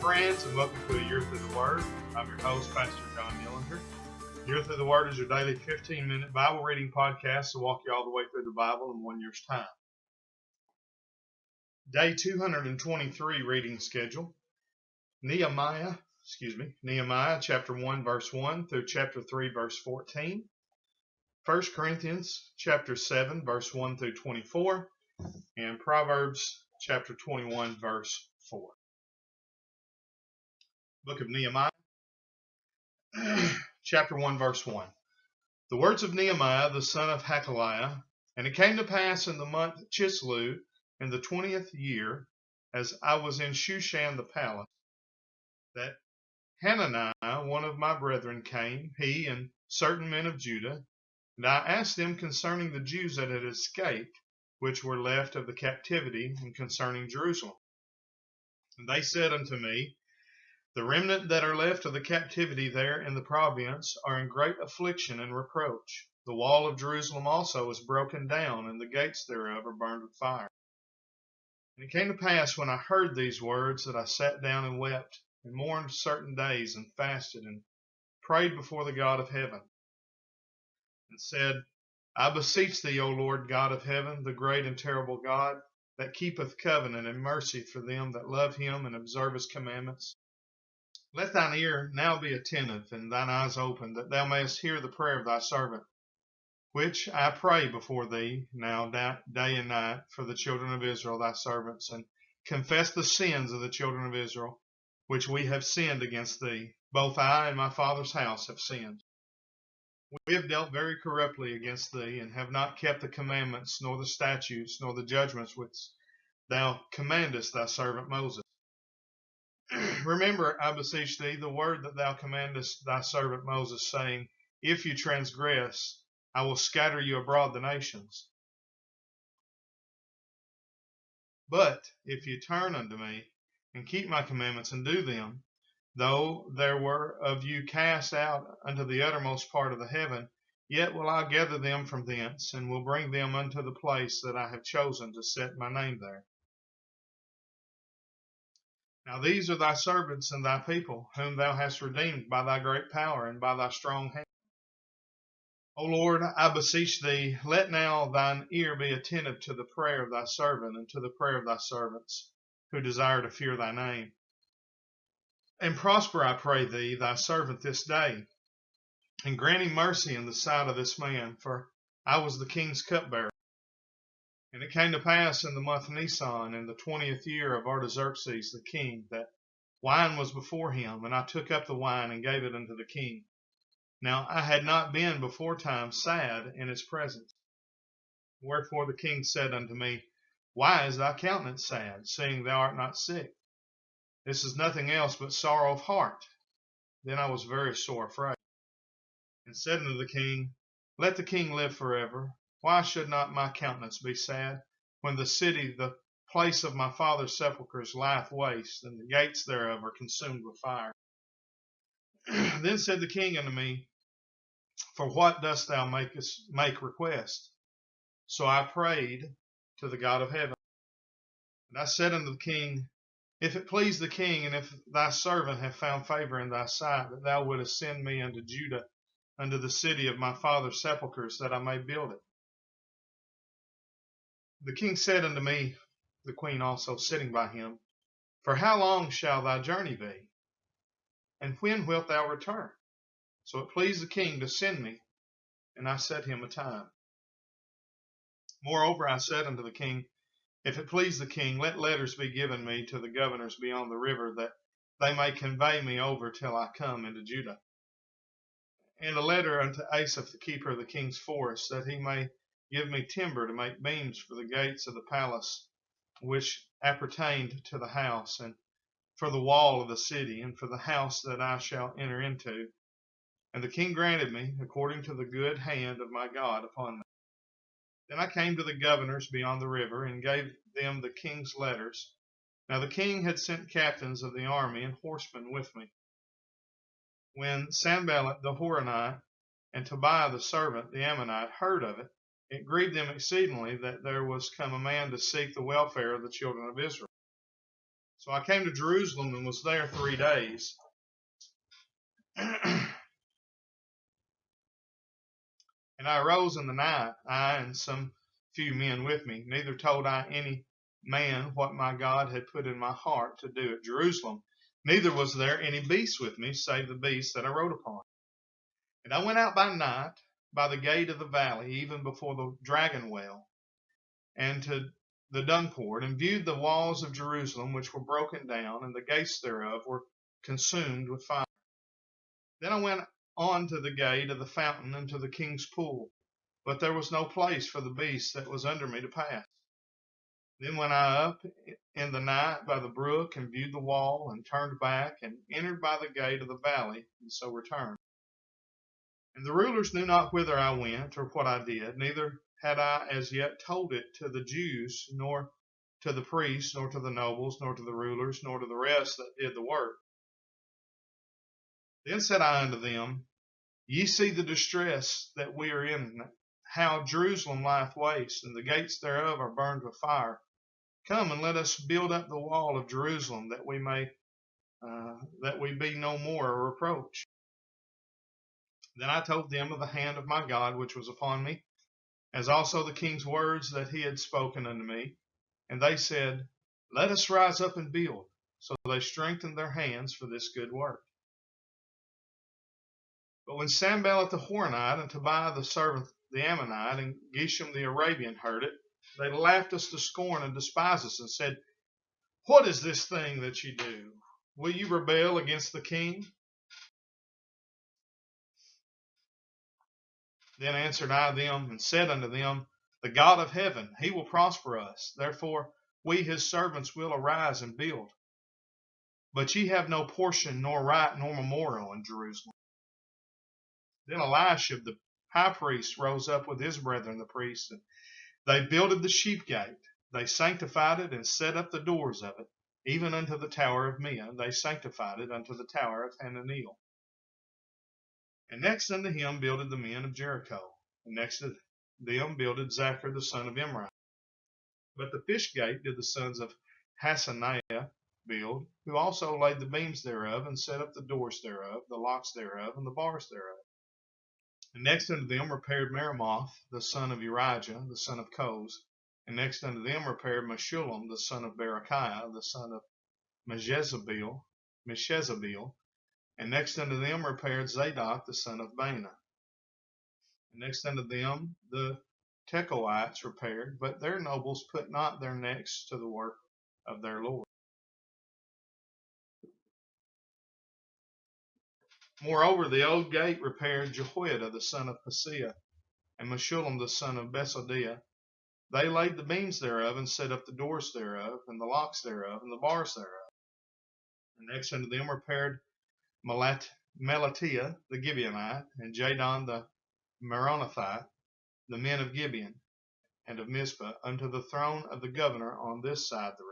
friends, and welcome to A Year Through the Word. I'm your host, Pastor John Dillinger. Year Through the Word is your daily 15-minute Bible reading podcast to walk you all the way through the Bible in 1 year's time. Day 223 reading schedule. Nehemiah chapter 1, verse 1 through chapter 3, verse 14. 1 Corinthians chapter 7, verse 1 through 24. And Proverbs chapter 21, verse 4. Book of Nehemiah, chapter 1, verse 1. The words of Nehemiah, the son of Hakaliah. And it came to pass in the month Chislev, in the 20th year, as I was in Shushan the palace, that Hananiah, one of my brethren, came, he and certain men of Judah, and I asked them concerning the Jews that had escaped, which were left of the captivity, and concerning Jerusalem. And they said unto me, the remnant that are left of the captivity there in the province are in great affliction and reproach. The wall of Jerusalem also is broken down, and the gates thereof are burned with fire. And it came to pass when I heard these words that I sat down and wept, and mourned certain days, and fasted, and prayed before the God of heaven, and said, I beseech thee, O Lord God of heaven, the great and terrible God, that keepeth covenant and mercy for them that love him and observe his commandments. Let thine ear now be attentive, and thine eyes open, that thou mayest hear the prayer of thy servant, which I pray before thee now day and night for the children of Israel, thy servants, and confess the sins of the children of Israel, which we have sinned against thee. Both I and my father's house have sinned. We have dealt very corruptly against thee, and have not kept the commandments, nor the statutes, nor the judgments which thou commandest thy servant Moses. Remember, I beseech thee, the word that thou commandest thy servant Moses, saying, if you transgress, I will scatter you abroad the nations. But if you turn unto me, and keep my commandments, and do them, though there were of you cast out unto the uttermost part of the heaven, yet will I gather them from thence, and will bring them unto the place that I have chosen to set my name there. Now these are thy servants and thy people, whom thou hast redeemed by thy great power and by thy strong hand. O Lord, I beseech thee, let now thine ear be attentive to the prayer of thy servant, and to the prayer of thy servants, who desire to fear thy name. And prosper, I pray thee, thy servant this day, and grant him mercy in the sight of this man, for I was the king's cupbearer. And it came to pass in the month Nisan, in the 20th year of Artaxerxes the king, that wine was before him, and I took up the wine and gave it unto the king. Now I had not been beforetime sad in his presence. Wherefore the king said unto me, why is thy countenance sad, seeing thou art not sick? This is nothing else but sorrow of heart. Then I was very sore afraid, and said unto the king, let the king live forever. Why should not my countenance be sad, when the city, the place of my father's sepulchres, lieth waste, and the gates thereof are consumed with fire? Then said the king unto me, for what dost thou make request? So I prayed to the God of heaven. And I said unto the king, if it please the king, and if thy servant have found favor in thy sight, that thou wouldest send me unto Judah, unto the city of my father's sepulchres, that I may build it. The king said unto me, the queen also sitting by him, for how long shall thy journey be? And when wilt thou return? So it pleased the king to send me, and I set him a time. Moreover, I said unto the king, if it please the king, let letters be given me to the governors beyond the river, that they may convey me over till I come into Judah. And a letter unto Asaph, the keeper of the king's forest, that he may give me timber to make beams for the gates of the palace, which appertained to the house, and for the wall of the city, and for the house that I shall enter into. And the king granted me, according to the good hand of my God upon me. Then I came to the governors beyond the river, and gave them the king's letters. Now the king had sent captains of the army and horsemen with me. When Sanballat the Horonite and Tobiah the servant, the Ammonite, heard of it, it grieved them exceedingly that there was come a man to seek the welfare of the children of Israel. So I came to Jerusalem and was there 3 days. And I arose in the night, I and some few men with me. Neither told I any man what my God had put in my heart to do at Jerusalem. Neither was there any beast with me, save the beast that I rode upon. And I went out by night by the gate of the valley, even before the dragon well, and to the dung port, and viewed the walls of Jerusalem, which were broken down, and the gates thereof were consumed with fire. Then I went on to the gate of the fountain and to the king's pool, but there was no place for the beast that was under me to pass. Then went I up in the night by the brook, and viewed the wall, and turned back, and entered by the gate of the valley, and so returned. And the rulers knew not whither I went, or what I did, neither had I as yet told it to the Jews, nor to the priests, nor to the nobles, nor to the rulers, nor to the rest that did the work. Then said I unto them, Ye see the distress that we are in, how Jerusalem lieth waste, and the gates thereof are burned with fire. Come and let us build up the wall of Jerusalem, that we be no more a reproach. Then I told them of the hand of my God which was upon me, as also the king's words that he had spoken unto me. And they said, Let us rise up and build. So they strengthened their hands for this good work. But when Sanballat the Horonite, and Tobiah the servant the Ammonite, and Geshem the Arabian heard it, they laughed us to scorn and despised us, and said, What is this thing that ye do? Will you rebel against the king? Then answered I them, and said unto them, The God of heaven, he will prosper us. Therefore we his servants will arise and build. But ye have no portion, nor right, nor memorial in Jerusalem. Then Eliashib the high priest rose up with his brethren the priests, and they builded the sheep gate. They sanctified it, and set up the doors of it, even unto the tower of Meah. They sanctified it unto the tower of Hananiel. And next unto him builded the men of Jericho. And next to them builded Zachar the son of Imri. But the fish gate did the sons of Hassaniah build, who also laid the beams thereof, and set up the doors thereof, the locks thereof, and the bars thereof. And next unto them repaired Meremoth the son of Urijah, the son of Koz. And next unto them repaired Meshullam the son of Berechiah, the son of Meshezabeel. And next unto them repaired Zadok the son of Bana. And next unto them the Tekoites repaired, but their nobles put not their necks to the work of their Lord. Moreover, the old gate repaired Jehoiada the son of Paseah, and Meshullam the son of Besodiah. They laid the beams thereof, and set up the doors thereof, and the locks thereof, and the bars thereof. And next unto them repaired Melatiah the Gibeonite, and Jadon the Meronothite, the men of Gibeon and of Mizpah, unto the throne of the governor on this side the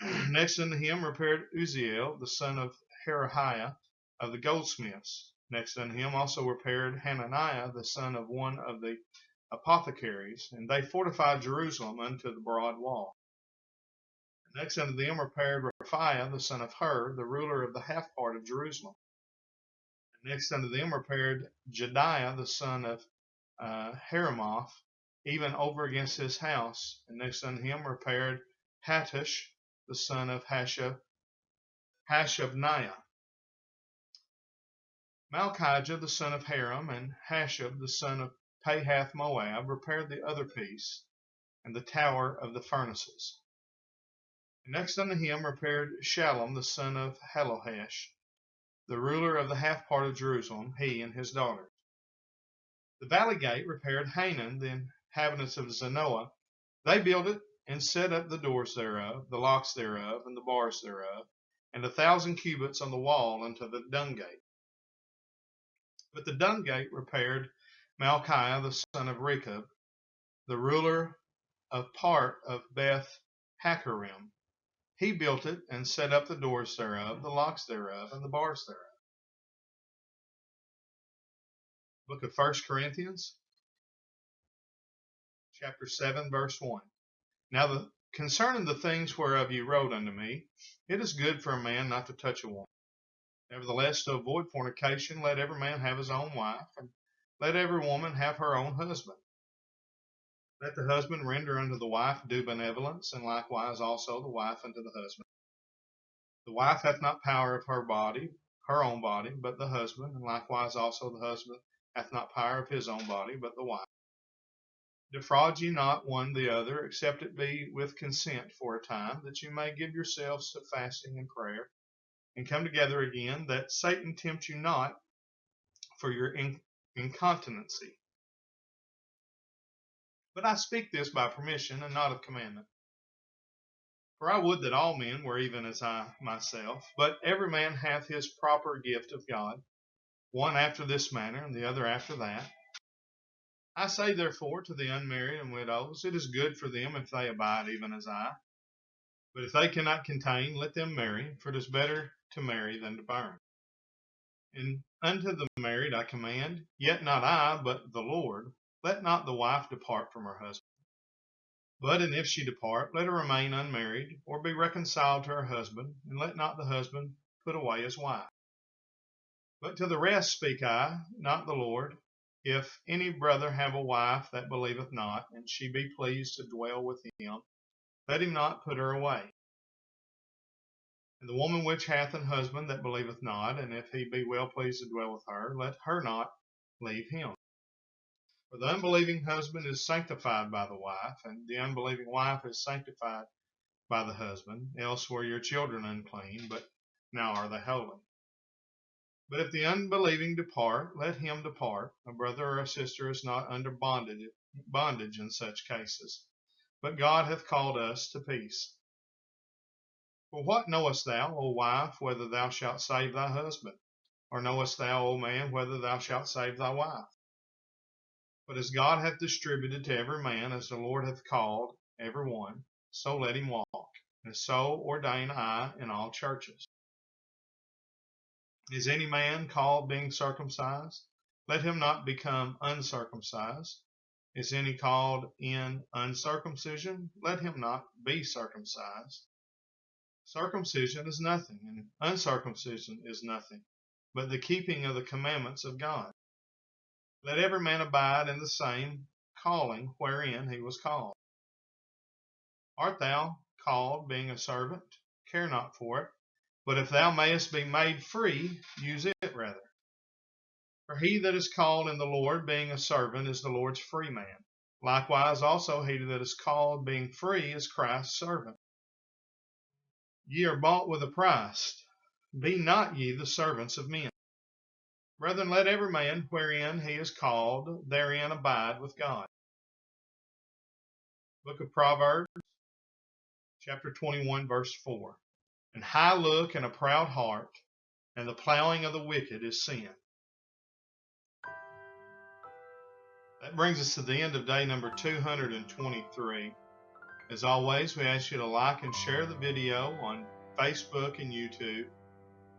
river. Next unto him repaired Uzziel the son of Herahiah of the goldsmiths. Next unto him also repaired Hananiah the son of one of the apothecaries, and they fortified Jerusalem unto the broad wall. Next unto them repaired Raphiah the son of Hur, the ruler of the half part of Jerusalem. Next unto them repaired Jediah the son of Heramoth, even over against his house. And next unto him repaired Hattush the son of Hashabniah. Malchijah the son of Haram, and Hashab the son of Pahath Moab repaired the other piece, and the tower of the furnaces. And next unto him repaired Shallum the son of Halohesh, the ruler of the half part of Jerusalem, he and his daughters. The valley gate repaired Hanan, the inhabitants of Zanoah. They built it, and set up the doors thereof, the locks thereof, and the bars thereof, and 1,000 cubits on the wall unto the dung gate. But the dung gate repaired Malchiah the son of Rechab, the ruler of part of Beth Hakerem. He built it, and set up the doors thereof, the locks thereof, and the bars thereof. Book of 1 Corinthians, chapter 7, verse 1. Now the concerning the things whereof you wrote unto me, it is good for a man not to touch a woman. Nevertheless, to avoid fornication, let every man have his own wife, and let every woman have her own husband. Let the husband render unto the wife due benevolence, and likewise also the wife unto the husband. The wife hath not power of her own body, but the husband, and likewise also the husband hath not power of his own body, but the wife. Defraud ye not one the other, except it be with consent for a time, that you may give yourselves to fasting and prayer, and come together again, that Satan tempt you not for your incontinency. But I speak this by permission, and not of commandment. For I would that all men were even as I myself, but every man hath his proper gift of God, one after this manner, and the other after that. I say therefore to the unmarried and widows, it is good for them if they abide even as I. But if they cannot contain, let them marry, for it is better to marry than to burn. And unto the married I command, yet not I, but the Lord, let not the wife depart from her husband. But and if she depart, let her remain unmarried, or be reconciled to her husband, and let not the husband put away his wife. But to the rest speak I, not the Lord. If any brother have a wife that believeth not, and she be pleased to dwell with him, let him not put her away. And the woman which hath an husband that believeth not, and if he be well pleased to dwell with her, let her not leave him. For the unbelieving husband is sanctified by the wife, and the unbelieving wife is sanctified by the husband. Else were your children unclean, but now are they holy. But if the unbelieving depart, let him depart. A brother or a sister is not under bondage in such cases, but God hath called us to peace. For what knowest thou, O wife, whether thou shalt save thy husband? Or knowest thou, O man, whether thou shalt save thy wife? But as God hath distributed to every man, as the Lord hath called every one, so let him walk. And so ordain I in all churches. Is any man called being circumcised? Let him not become uncircumcised. Is any called in uncircumcision? Let him not be circumcised. Circumcision is nothing, and uncircumcision is nothing, but the keeping of the commandments of God. Let every man abide in the same calling wherein he was called. Art thou called being a servant? Care not for it. But if thou mayest be made free, use it rather. For he that is called in the Lord, being a servant, is the Lord's free man. Likewise also he that is called, being free, is Christ's servant. Ye are bought with a price. Be not ye the servants of men. Brethren, let every man wherein he is called, therein abide with God. Book of Proverbs, chapter 21, verse 4. An high look and a proud heart, and the plowing of the wicked is sin. That brings us to the end of day number 223. As always, we ask you to like and share the video on Facebook and YouTube,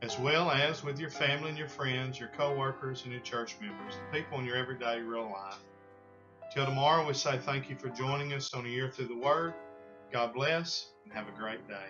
as well as with your family and your friends, your co-workers and your church members, the people in your everyday real life. Till tomorrow, we say thank you for joining us on A Year Through the Word. God bless, and have a great day.